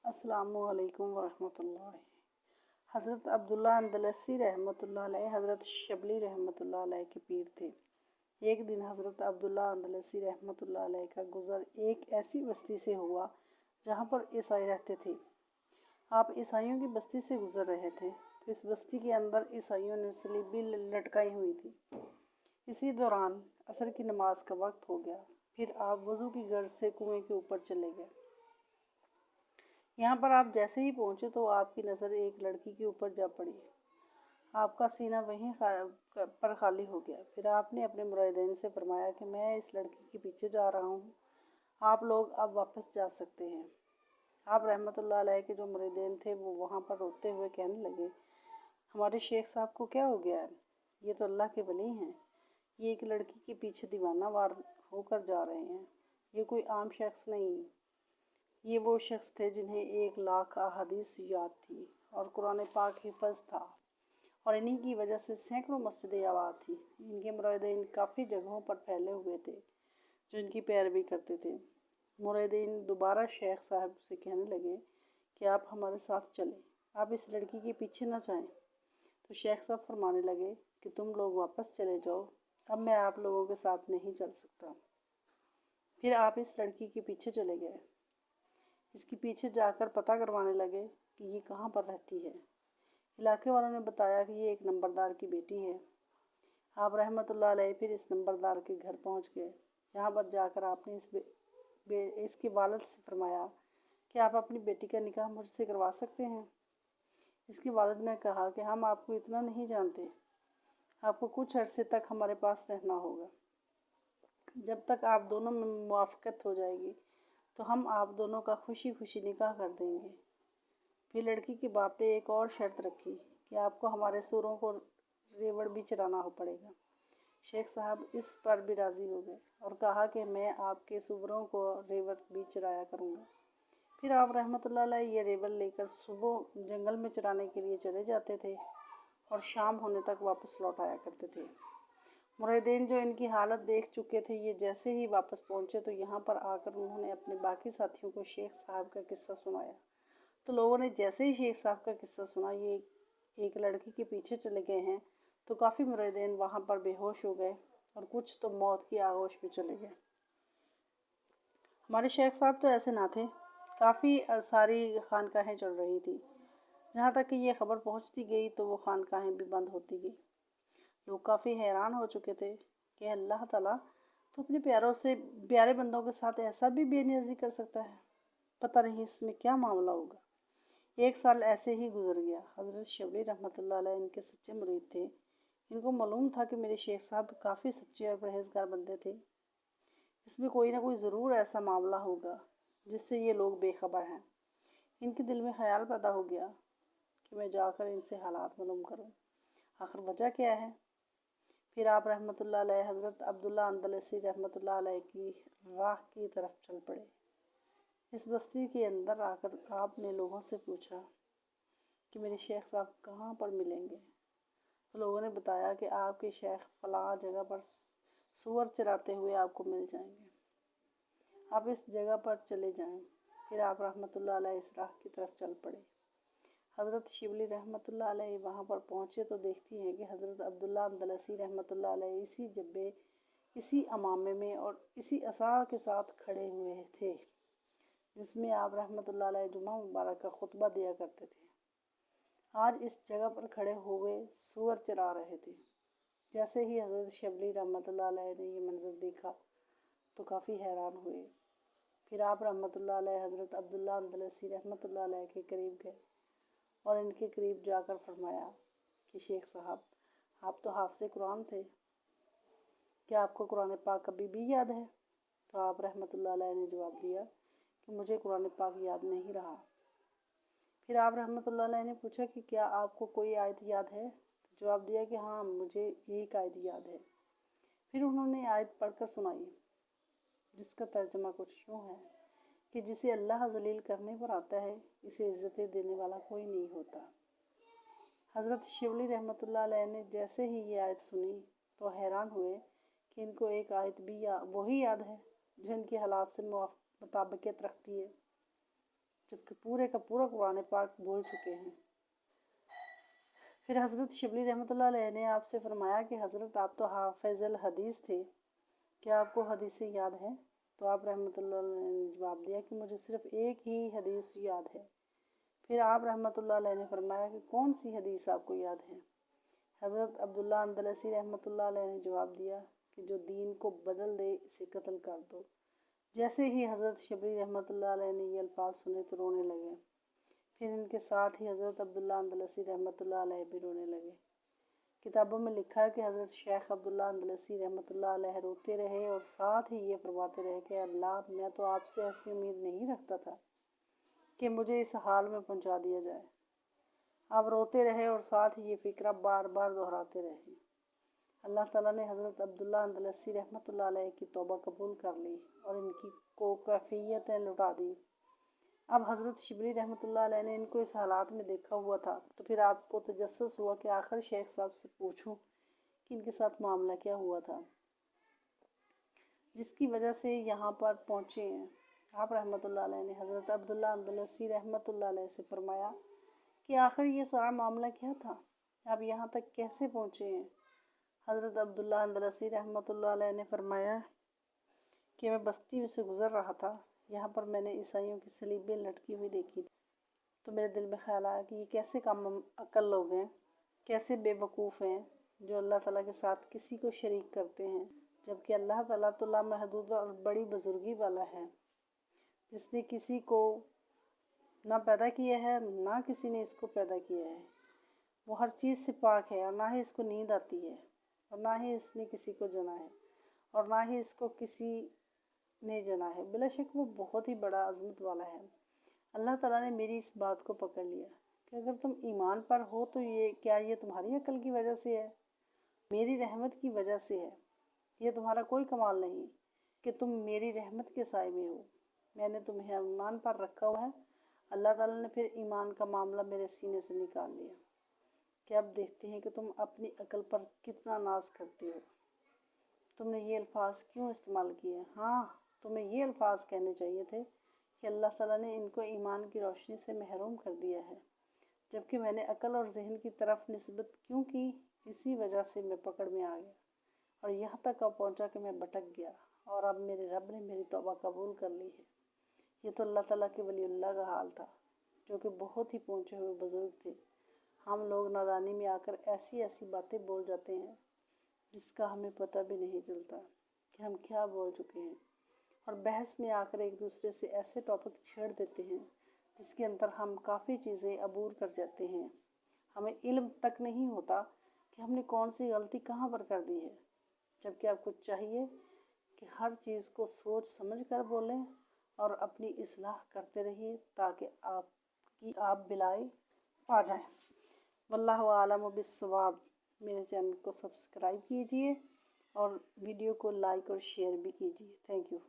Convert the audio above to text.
अस्सलाम वालेकुम वरहमतुल्लाह। हज़रत अब्दुल्ला अंदलसी रहमतुल्लाह अलैह हज़रत शबली रहमतुल्लाह अलैह के पीर थे। एक दिन हज़रत अब्दुल्ला अंदलसी रहमतुल्लाह अलैह का गुज़र एक ऐसी बस्ती से हुआ जहाँ पर ईसाई रहते थे। आप ईसाइयों की बस्ती से गुज़र रहे थे तो इस बस्ती के अंदर ईसाइयों ने सलीबी लटकाई हुई थी। इसी दौरान असर की नमाज का वक्त हो गया। फिर आप वज़ू की गर्ज से कुएं के ऊपर चले गए। यहाँ पर आप जैसे ही पहुँचे तो आपकी नज़र एक लड़की के ऊपर जा पड़ी। आपका सीना वहीं पर खाली हो गया। फिर आपने अपने मुरीदीन से फरमाया कि मैं इस लड़की के पीछे जा रहा हूँ, आप लोग अब वापस जा सकते हैं। आप रहमतुल्लाह अलैह के जो मुरीदीन थे वो वहाँ पर रोते हुए कहने लगे, हमारे शेख साहब को क्या हो गया है? ये तो अल्लाह के वली हैं, ये एक लड़की के पीछे दीवाना वार होकर जा रहे हैं। ये कोई आम शख्स नहीं, ये वो शख्स थे जिन्हें 1,00,000 अहादीस याद थी और कुरान पाक हिफ्ज़ था, और इन्हीं की वजह से सैकड़ों मस्जिदें आबाद थी। इनके मुरीदीन काफ़ी जगहों पर फैले हुए थे जो इनकी पैरवी करते थे। मुरीदीन दोबारा शेख साहब से कहने लगे कि आप हमारे साथ चलें, आप इस लड़की के पीछे न जाएं। तो शेख साहब फरमाने लगे कि तुम लोग वापस चले जाओ, अब मैं आप लोगों के साथ नहीं चल सकता। फिर आप इस लड़की के पीछे चले गए। इसके पीछे जाकर पता करवाने लगे कि ये कहाँ पर रहती है। इलाके वालों ने बताया कि ये एक नंबरदार की बेटी है। आप रहमतुल्लाह अलैह फिर इस नंबरदार के घर पहुँच गए। यहाँ पर जाकर आपने इसके वालिद से फरमाया कि आप अपनी बेटी का निकाह मुझसे करवा सकते हैं। इसके वालिद ने कहा कि हम आपको इतना नहीं जानते, आपको कुछ अरसे तक हमारे पास रहना होगा। जब तक आप दोनों में मुआफ़क़त हो जाएगी तो हम आप दोनों का खुशी खुशी निकाह कर देंगे। फिर लड़की के बाप ने एक और शर्त रखी कि आपको हमारे सूरों को रेवड़ भी चराना हो पड़ेगा। शेख साहब इस पर भी राज़ी हो गए और कहा कि मैं आपके सूरों को रेवड़ भी चराया करूँगा। फिर आप रहमतुल्लाह अलैह ये रेवड़ लेकर सुबह जंगल में चराने के लिए चले जाते थे और शाम होने तक वापस लौट आया करते थे। मुरीदीन जो इनकी हालत देख चुके थे, ये जैसे ही वापस पहुँचे तो यहाँ पर आकर उन्होंने अपने बाकी साथियों को शेख साहब का किस्सा सुनाया। तो लोगों ने जैसे ही शेख साहब का किस्सा सुना, ये एक लड़की के पीछे चले गए हैं, तो काफ़ी मुरीदीन वहाँ पर बेहोश हो गए और कुछ तो मौत की आगोश में चले गए। हमारे शेख साहब तो ऐसे ना थे, काफ़ी सारी खानकाहें चल रही थी। जहाँ तक कि ये खबर पहुँचती गई तो वो खानकाहें भी बंद होती गई। लोग काफ़ी हैरान हो चुके थे कि अल्लाह ताला तो अपने प्यारे बंदों के साथ ऐसा भी बेनियाज़ी कर सकता है, पता नहीं इसमें क्या मामला होगा। 1 साल ऐसे ही गुजर गया। हज़रत शबली रहमतुल्लाह अलैह इनके सच्चे मुरीद थे। इनको मालूम था कि मेरे शेख साहब काफ़ी सच्चे और परहेज़गार बंदे थे। इसमें कोई ना कोई ज़रूर ऐसा मामला होगा जिससे ये लोग बेखबर हैं। इनके दिल में ख्याल पैदा हो गया कि मैं जाकर इनसे हालात मालूम करूँ, आखिर वजह क्या है। फिर आप रहमतुल्लाह अलैह हज़रत अब्दुल्ला अंदलसी रहमतुल्लाह अलैह की राह की तरफ चल पड़े। इस बस्ती के अंदर आकर आपने लोगों से पूछा कि मेरे शेख साहब कहाँ पर मिलेंगे। तो लोगों ने बताया कि आपके शेख फलां जगह पर सूअर चराते हुए आपको मिल जाएंगे, आप इस जगह पर चले जाएं। फिर आप रहमतुल्लाह अलैह इस राह की तरफ चल पड़े। हज़रत शिबली रहमतुल्लाह अलैह वहाँ पर पहुँचे तो देखती हैं कि हज़रत अब्दुल्ला अंदलसी रहमतुल्लाह अलैह इसी जब्बे, इसी अमामे में और इसी असा के साथ खड़े हुए थे जिसमें आप रहमतुल्लाह अलैह जुमा मुबारक का खुतबा दिया करते थे। आज इस जगह पर खड़े हुए सूअर चरा रहे थे। जैसे ही हज़रत शबली रहमतुल्लाह अलैह ने ये मंज़र देखा तो काफ़ी हैरान हुए। फिर आप रहमतुल्लाह अलैह हज़रत अब्दुल्ला अंदलसी रहमतुल्लाह अलैह के करीब गए और इनके करीब जाकर फरमाया कि शेख साहब, आप तो हाफ़िज़ कुरान थे, क्या आपको कुरान पाक अभी भी याद है? तो आप रहमतुल्लाह अलैह ने जवाब दिया कि मुझे कुरान पाक याद नहीं रहा। फिर आप रहमतुल्लाह अलैह ने पूछा कि क्या आपको कोई आयत याद है? तो जवाब दिया कि हाँ, मुझे एक आयत याद है। फिर उन्होंने आयत पढ़कर सुनाई जिसका तर्जमा कुछ यूँ है कि जिसे अल्लाह जलील करने पर आता है, इसे इज़्ज़तें देने वाला कोई नहीं होता। हज़रत शिबली रहमतुल्लाह अलैह ने जैसे ही ये आयत सुनी तो हैरान हुए कि इनको एक आयत भी वही याद है जो इनके हालात से मुताबिकत रखती है। जबकि पूरे का पूरा कुरान पाक बोल चुके हैं। फिर हज़रत शिबली रहमतुल्लाह अलैह ने आपसे फरमाया कि हज़रत आप तो हाफ़िज़ुल हदीस थे, क्या आपको हदीसें याद हैं? तो आप रहमतुल्लाह अलैह ने जवाब दिया कि मुझे सिर्फ़ एक ही हदीस याद है। फिर आप रहमतुल्लाह अलैह ने फरमाया कि कौन सी हदीस आपको याद है? हज़रत अब्दुल्ला अंदलसी रहमतुल्लाह अलैह ने जवाब दिया कि जो दीन को बदल दे इसे कत्ल कर दो। जैसे ही हज़रत शिबली रहमतुल्लाह अलैह ने ये अल्फाज सुने तो रोने लगे। फिर इनके साथ ही हज़रत अब्दुल्ला अंदलसी रहमतुल्लाह अलैह भी रोने लगे। किताबों में लिखा है कि हज़रत शेख अब्दुल्ला अंदलसी रहमतुल्लाह अलैह रोते रहे और साथ ही ये फरमाते रहे कि अल्लाह, मैं तो आपसे ऐसी उम्मीद नहीं रखता था कि मुझे इस हाल में पहुंचा दिया जाए। आप रोते रहे और साथ ही ये फ़िक्रा बार बार दोहराते रहे। अल्लाह ताला ने हज़रत अब्दुल्ला अंदलसी रहमतुल्लाह अलैह की तौबा कबूल कर ली और इनकी को कैफियतें लौटा दी। अब हज़रत शिबली रहमतुल्लाह अलैह ने इनको इस हालात में देखा हुआ था, तो फिर आपको तजस्सुस हुआ कि आखिर शेख साहब से पूछूं कि इनके साथ मामला क्या हुआ था, जिसकी वजह से यहाँ पर पहुँचे हैं। आप रहमतुल्लाह अलैह ने हज़रत अब्दुल्ला अंदलसी रहमतुल्लाह अलैह से फरमाया कि आखिर ये सारा मामला क्या था, आप यहाँ तक कैसे पहुँचे हैं? हज़रत अब्दुल्ला अंदलसी रहमतुल्लाह अलैह ने फरमाया कि मैं बस्ती में से गुज़र रहा था, यहाँ पर मैंने ईसाइयों की सलीबें लटकी हुई देखी, तो मेरे दिल में ख्याल आया कि ये कैसे काम अक्ल लोग हैं, कैसे बेवकूफ़ हैं जो अल्लाह ताला के साथ किसी को शरीक करते हैं, जबकि अल्लाह ताला तो लामहदूद और बड़ी बुजुर्गी वाला है, जिसने किसी को ना पैदा किया है ना किसी ने इसको पैदा किया है। वो हर चीज़ से पाक है और ना ही इसको नींद आती है और ना ही इसने किसी को जना है और ना ही इसको किसी ने जना है। बेशक वो बहुत ही बड़ा अज़मत वाला है। अल्लाह ताला ने मेरी इस बात को पकड़ लिया कि अगर तुम ईमान पर हो तो ये तुम्हारी अक्ल की वजह से है, मेरी रहमत की वजह से है। ये तुम्हारा कोई कमाल नहीं कि तुम मेरी रहमत के साए में हो। मैंने तुम्हें ईमान पर रखा हुआ है। अल्लाह ताला ने फिर ईमान का मामला मेरे सीने से निकाल लिया कि अब देखते हैं कि तुम अपनी अक्ल पर कितना नाज करते हो। तुमने ये अल्फाज क्यों इस्तेमाल किए? हाँ, तुम्हें ये अल्फाज कहने चाहिए थे कि अल्लाह ताला ने इनको ईमान की रोशनी से महरूम कर दिया है, जबकि मैंने अक्ल और जहन की तरफ निस्बत क्यों की? इसी वजह से मैं पकड़ में आ गया और यहाँ तक अब पहुँचा कि मैं भटक गया और अब मेरे रब ने मेरी तौबा कबूल कर ली है। ये तो अल्लाह ताला के वलीउल्लाह का हाल था, जो कि बहुत ही पहुँचे हुए बुज़ुर्ग थे। हम लोग नादानी में आकर ऐसी ऐसी बातें बोल जाते हैं जिसका हमें पता भी नहीं चलता कि हम क्या बोल चुके हैं, और बहस में आकर एक दूसरे से ऐसे टॉपिक छेड़ देते हैं जिसके अंदर हम काफ़ी चीज़ें अबूर कर जाते हैं। हमें इल्म तक नहीं होता कि हमने कौन सी गलती कहाँ पर कर दी है, जबकि आपको चाहिए कि हर चीज़ को सोच समझ कर बोलें और अपनी इस्लाह करते रहिए ताकि आपकी आप बिलाई आ जाए। वल्लाहु आलम बिस्सवाब। मेरे चैनल को सब्सक्राइब कीजिए और वीडियो को लाइक और शेयर भी कीजिए। Thank you.